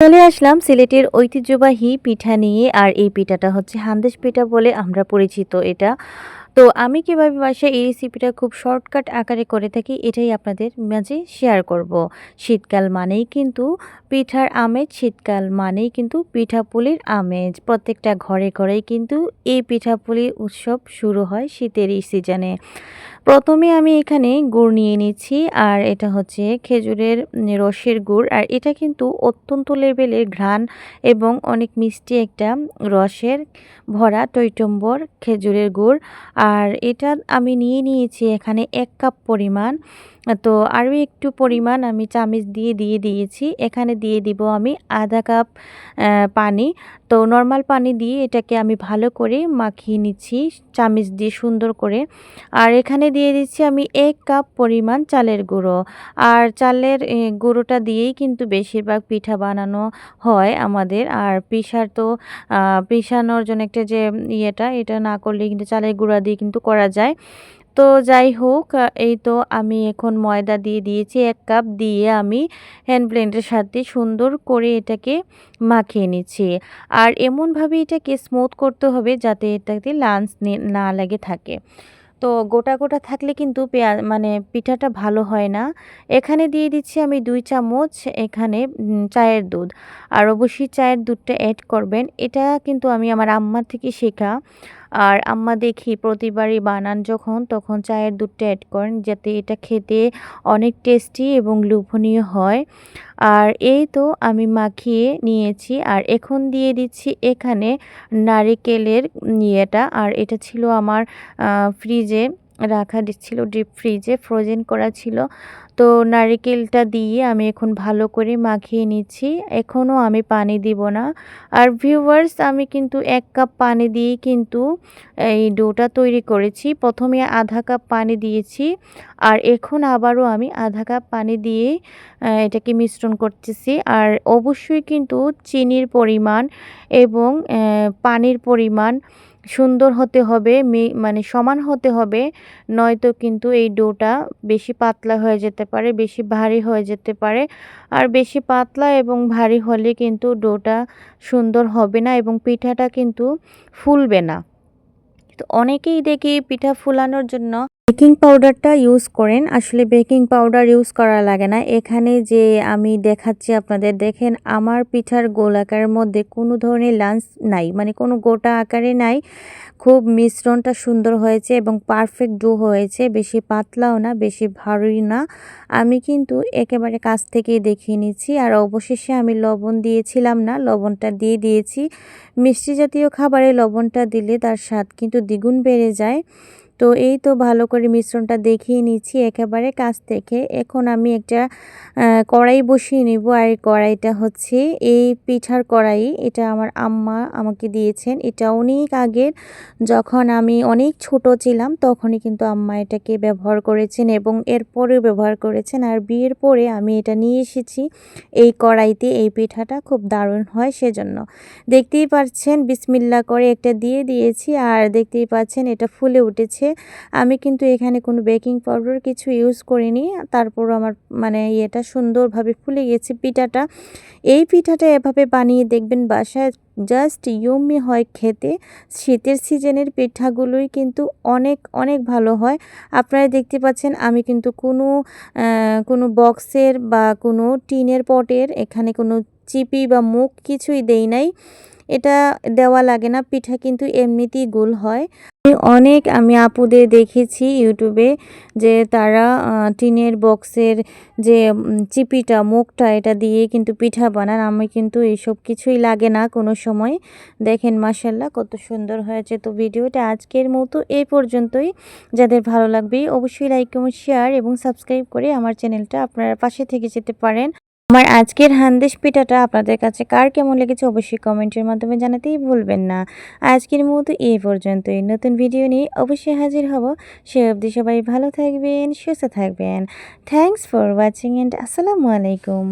চলে আসলাম সিলেটের ঐতিহ্যবাহী পিঠা নিয়ে। আর এই পিঠাটা হচ্ছে হান্দেশ পিঠা বলে আমরা পরিচিত এটা। তো আমি কিভাবে বাসায় এই রেসিপিটা খুব শর্টকাট আকারে করে থাকি এটাই আপনাদের মাঝে শেয়ার করব। শীতকাল মানেই কিন্তু পিঠার আমেজ, শীতকাল মানেই কিন্তু পিঠাপুলির আমেজ। প্রত্যেকটা ঘরে ঘরেই কিন্তু এই পিঠাপুলির উৎসব শুরু হয় শীতের এই সিজনে। প্রথমে আমি এখানে গুড় নিয়ে নিচ্ছি, আর এটা হচ্ছে খেজুরের রসের গুড়। আর এটা কিন্তু অত্যন্ত লেভেলের ঘ্রাণ এবং অনেক মিষ্টি একটা রসের ভরা টইটম্বর খেজুরের গুড়। আর এটা আমি নিয়ে নিয়েছি এখানে 1 কাপ পরিমাণ। তো আরও একটু পরিমাণ আমি চামচ দিয়ে দিয়েছি। এখানে দিয়ে দিব আমি আধা কাপ পানি। তো নর্মাল পানি দিয়ে এটাকে আমি ভালো করে মাখিয়ে নিচ্ছি চামচ দিয়ে সুন্দর করে। আর এখানে দিয়ে দিচ্ছি আমি 1 কাপ পরিমাণ চালের গুঁড়ো। আর চালের গুঁড়োটা দিয়েই কিন্তু বেশিরভাগ পিঠা বানানো হয় আমাদের। আর পিষানোর জন্য একটা যে এটা না করলে কিন্তু চালের গুঁড়া দিয়ে কিন্তু করা যায়। তো যাই হোক, এই তো আমি এখন ময়দা দিয়ে দিয়েছি 1 কাপ, দিয়ে আমি হ্যান্ড ব্লেন্ডের সাথে সুন্দর করে এটাকে মাখিয়ে নিচ্ছি। আর এমনভাবে এটাকে স্মুথ করতে হবে যাতে এটাতে লাঞ্চ না লেগে থাকে। তো গোটা থাকলে কিন্তু মানে পিঠাটা ভালো হয় না। এখানে দিয়ে দিচ্ছি আমি 2 চামচ এখানে চায়ের দুধ। আর অবশ্যই চায়ের দুধটা অ্যাড করবেন। এটা কিন্তু আমি আমার আম্মা থেকে শেখা। আর আম্মা দেখি প্রতিবারই বানান যখন, তখন চায়ের দুধটা অ্যাড করেন যাতে এটা খেতে অনেক টেস্টি এবং লোভনীয় হয়। আর এই তো আমি মাখিয়ে নিয়েছি। আর এখন দিয়ে দিচ্ছি এখানে নারিকেলের আর এটা ছিল আমার ফ্রিজে রাখা ছিল, ডিপ ফ্রিজে ফ্রোজেন করা ছিল। তো নারিকেলটা দিয়ে আমি এখন ভালো করে মাখিয়ে নিচ্ছি। এখনও আমি পানি দিব না। আর ভিউয়ার্স, আমি কিন্তু 1 কাপ পানি দিয়েই কিন্তু এই ডোটা তৈরি করেছি। প্রথমে আধা কাপ পানি দিয়েছি, আর এখন আবারও আমি আধা কাপ পানি দিয়ে এটাকে মিশ্রণ করতেছি। আর অবশ্যই কিন্তু চিনির পরিমাণ এবং পানির পরিমাণ সুন্দর হতে হবে, মানে সমান হতে হবে। নয়তো কিন্তু এই ডোটা বেশি পাতলা হয়ে যেতে পারে, বেশি ভারী হয়ে যেতে পারে। আর বেশি পাতলা এবং ভারী হলে কিন্তু ডোটা সুন্দর হবে না এবং পিঠাটা কিন্তু ফুলবে না। তো অনেকেই দেখি পিঠা ফুলানোর জন্য বেকিং পাউডারটা ইউজ করেন। আসলে বেকিং পাউডার ইউজ করা লাগে না। এখানে যে আমি দেখাচ্ছি আপনাদের, দেখেন আমার পিঠার গোল আকারের মধ্যে কোনো ধরনের লাঞ্চ নাই, মানে কোনো গোটা আকারে নাই। খুব মিশ্রণটা সুন্দর হয়েছে এবং পারফেক্ট ডো হয়েছে, বেশি পাতলাও না বেশি ভারী না। আমি কিন্তু একেবারে কাছ থেকেই দেখিয়ে নিচ্ছি। আর অবশেষে আমি লবণ দিয়েছিলাম না, লবণটা দিয়ে দিয়েছি। মিষ্টি জাতীয় খাবারে লবণটা দিলে তার স্বাদ কিন্তু দ্বিগুণ বেড়ে যায়। তো এই তো ভালো করে মিশ্রণটা দেখিয়ে নিচ্ছি একেবারে কাছ থেকে। এখন আমি একটা কড়াই বসিয়ে নিব। আর এই কড়াইটা হচ্ছে এই পিঠার কড়াই, এটা আমার আম্মা আমাকে দিয়েছেন। এটা অনেক আগের, যখন আমি অনেক ছোট ছিলাম তখনই কিন্তু আম্মা এটাকে ব্যবহার করেছেন এবং এরপরেও ব্যবহার করেছেন। আর বিয়ের পরে আমি এটা নিয়ে এসেছি এই কড়াইতে। এই পিঠাটা খুব দারুণ হয় সেজন্য। দেখতেই পাচ্ছেন বিসমিল্লাহ করে একটা দিয়ে দিয়েছি, আর দেখতেই পাচ্ছেন এটা ফুলে উঠেছে। আমি কিন্তু এখানে কোনো বেকিং পাউডার কিছু ইউজ করিনি, তারপরও আমার মানে এটা সুন্দরভাবে ফুলে গেছে পিঠাটা। এই পিঠাটা এভাবে বানিয়ে দেখবেন বাসায়, জাস্ট ইয়ম্মি হয় খেতে। শীতের সিজনের পিঠাগুলোই কিন্তু অনেক অনেক ভালো হয়। আপনারা দেখতে পাচ্ছেন আমি কিন্তু কোনো বক্সের বা কোনো টিনের পটের এখানে কোনো চিপি বা মুখ কিছুই দেই নাই। এটা দেওয়া লাগে না, পিঠা কিন্তু এমনিতেই গোল হয়। আমি আপুদের দেখেছি ইউটিউবে যে তারা টিনের বক্সের যে চিপিটা মুখটা এটা দিয়ে কিন্তু পিঠা বানান। আমি কিন্তু এইসব কিছুই লাগে না কোনো সময়। দেখেন মাশাল্লাহ কত সুন্দর হয়েছে। তো ভিডিওটা আজকের মতো এই পর্যন্তই। যাদের ভালো লাগবে অবশ্যই লাইক কমেন্ট শেয়ার এবং সাবস্ক্রাইব করে আমার চ্যানেলটা আপনারা পাশে থেকে যেতে পারেন। আমার আজকের হান্দেশ পিঠাটা আপনাদের কাছে কার কেমন লেগেছে অবশ্যই কমেন্টের মাধ্যমে জানাতেই ভুলবেন না। আজকের মতো এই পর্যন্তই। নতুন ভিডিও নিয়ে অবশ্যই হাজির হব। সে অবধি সবাই ভালো থাকবেন, সুস্থ থাকবেন। থ্যাংকস ফর ওয়াচিং অ্যান্ড আসসালামু আলাইকুম।